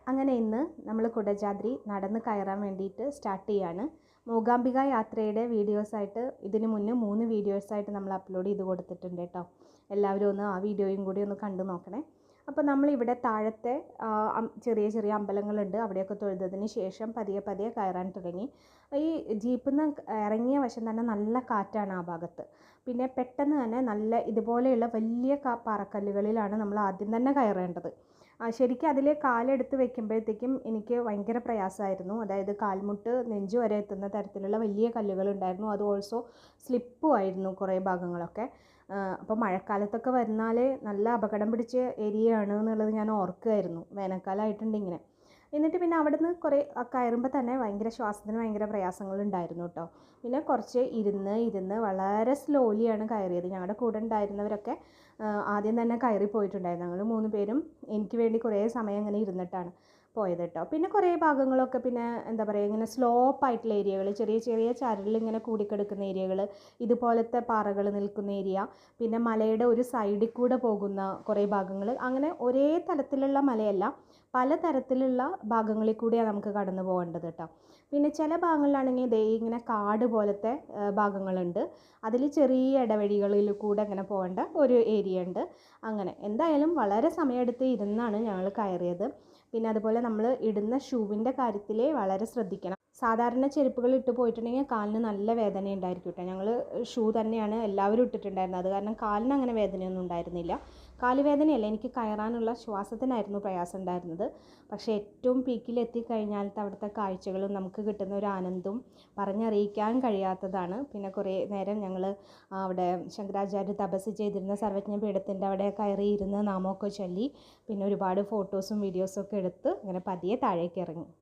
അങ്ങനെ ഇന്ന് നമ്മൾ കുടജാദ്രി നടന്ന് കയറാൻ വേണ്ടിയിട്ട് സ്റ്റാർട്ട് ചെയ്യാണ്. മൂകാംബിക യാത്രയുടെ വീഡിയോസായിട്ട് ഇതിന് മുന്നേ 3 വീഡിയോസായിട്ട് നമ്മൾ അപ്ലോഡ് ചെയ്ത് കൊടുത്തിട്ടുണ്ട് കേട്ടോ. എല്ലാവരും ഒന്ന് ആ വീഡിയോയും കൂടി ഒന്ന് കണ്ടു നോക്കണേ. അപ്പോൾ നമ്മളിവിടെ താഴത്തെ ചെറിയ ചെറിയ അമ്പലങ്ങളുണ്ട്, അവിടെയൊക്കെ തൊഴുതതിന് ശേഷം പതിയെ പതിയെ കയറാൻ തുടങ്ങി. ഈ ജീപ്പിൽ നിന്ന് ഇറങ്ങിയ വശം തന്നെ നല്ല കാറ്റാണ് ആ ഭാഗത്ത്. പിന്നെ പെട്ടെന്ന് തന്നെ നല്ല ഇതുപോലെയുള്ള വലിയ പാറക്കല്ലുകളിലാണ് നമ്മൾ ആദ്യം തന്നെ കയറേണ്ടത്. ശരിക്കും അതിൽ കാലെടുത്ത് വെക്കുമ്പോഴത്തേക്കും എനിക്ക് ഭയങ്കര പ്രയാസമായിരുന്നു. അതായത് കാൽമുട്ട് നെഞ്ചു വരെ എത്തുന്ന തരത്തിലുള്ള വലിയ കല്ലുകളുണ്ടായിരുന്നു. അത് ഓൾസോ സ്ലിപ്പും ആയിരുന്നു കുറേ ഭാഗങ്ങളൊക്കെ. അപ്പോൾ മഴക്കാലത്തൊക്കെ വന്നാൽ നല്ല അപകടം പിടിച്ച ഏരിയ ആണ് എന്നുള്ളത് ഞാൻ ഓർക്കുമായിരുന്നു. വേനൽക്കാലമായിട്ടുണ്ട് ഇങ്ങനെ. എന്നിട്ട് പിന്നെ അവിടെ നിന്ന് കുറേ കയറുമ്പോൾ തന്നെ ശ്വാസത്തിന് ഭയങ്കര പ്രയാസങ്ങളുണ്ടായിരുന്നു കേട്ടോ. പിന്നെ കുറച്ച് ഇരുന്ന് വളരെ സ്ലോലിയാണ് കയറിയത്. ഞങ്ങളുടെ കൂടെ ഉണ്ടായിരുന്നവരൊക്കെ ആദ്യം തന്നെ കയറി പോയിട്ടുണ്ടായിരുന്നു. ഞങ്ങൾ 3 പേരും എനിക്ക് വേണ്ടി കുറേ സമയം ഇങ്ങനെ ഇരുന്നിട്ടാണ് പോയത് കേട്ടോ. പിന്നെ കുറേ ഭാഗങ്ങളൊക്കെ പിന്നെ എന്താ പറയുക, ഇങ്ങനെ സ്ലോപ്പായിട്ടുള്ള ഏരിയകൾ, ചെറിയ ചെറിയ ചരലിൽ ഇങ്ങനെ കൂടിക്കിടക്കുന്ന ഏരിയകൾ, ഇതുപോലത്തെ പാറകൾ നിൽക്കുന്ന ഏരിയ, പിന്നെ മലയുടെ ഒരു സൈഡിൽ കൂടെ പോകുന്ന കുറേ ഭാഗങ്ങൾ, അങ്ങനെ ഒരേ തരത്തിലുള്ള മലയല്ല, പല തരത്തിലുള്ള ഭാഗങ്ങളിൽ കൂടിയാണ് നമുക്ക് കടന്നു പോകേണ്ടത് കേട്ടോ. പിന്നെ ചില ഭാഗങ്ങളിലാണെങ്കിൽ ദേ ഇങ്ങനെ കാട് പോലത്തെ ഭാഗങ്ങളുണ്ട്. അതിൽ ചെറിയ ഇടവഴികളിൽ കൂടെ അങ്ങനെ പോകേണ്ട ഒരു ഏരിയ ഉണ്ട്. അങ്ങനെ എന്തായാലും വളരെ സമയമെടുത്ത് ഇരുന്നാണ് ഞങ്ങൾ കയറിയത്. പിന്നെ അതുപോലെ നമ്മൾ ഇടുന്ന ഷൂവിൻ്റെ കാര്യത്തിൽ വളരെ ശ്രദ്ധിക്കണം. സാധാരണ ചെരുപ്പുകൾ ഇട്ട് പോയിട്ടുണ്ടെങ്കിൽ കാലിന് നല്ല വേദന ഉണ്ടായിരിക്കും കേട്ടോ. ഞങ്ങൾ ഷൂ തന്നെയാണ് എല്ലാവരും ഇട്ടിട്ടുണ്ടായിരുന്നത്. അത് കാരണം കാലിന് അങ്ങനെ വേദനയൊന്നും ഉണ്ടായിരുന്നില്ല. കാലുവേദനയല്ല, എനിക്ക് കയറാനുള്ള ശ്വാസത്തിനായിരുന്നു പ്രയാസം ഉണ്ടായിരുന്നത്. പക്ഷേ ഏറ്റവും പീക്കിലെത്തിക്കഴിഞ്ഞാലത്തെ അവിടുത്തെ കാഴ്ചകളും നമുക്ക് കിട്ടുന്ന ഒരു ആനന്ദവും പറഞ്ഞറിയിക്കാൻ കഴിയാത്തതാണ്. പിന്നെ കുറേ നേരം ഞങ്ങൾ അവിടെ ശങ്കരാചാര്യ തപസ് ചെയ്തിരുന്ന സർവജ്ഞ പീഠത്തിൻ്റെ അവിടെ കയറിയിരുന്ന് നാമമൊക്കെ ചൊല്ലി പിന്നെ ഒരുപാട് ഫോട്ടോസും വീഡിയോസും ഒക്കെ എടുത്ത് അങ്ങനെ പതിയെ താഴേക്ക് ഇറങ്ങി.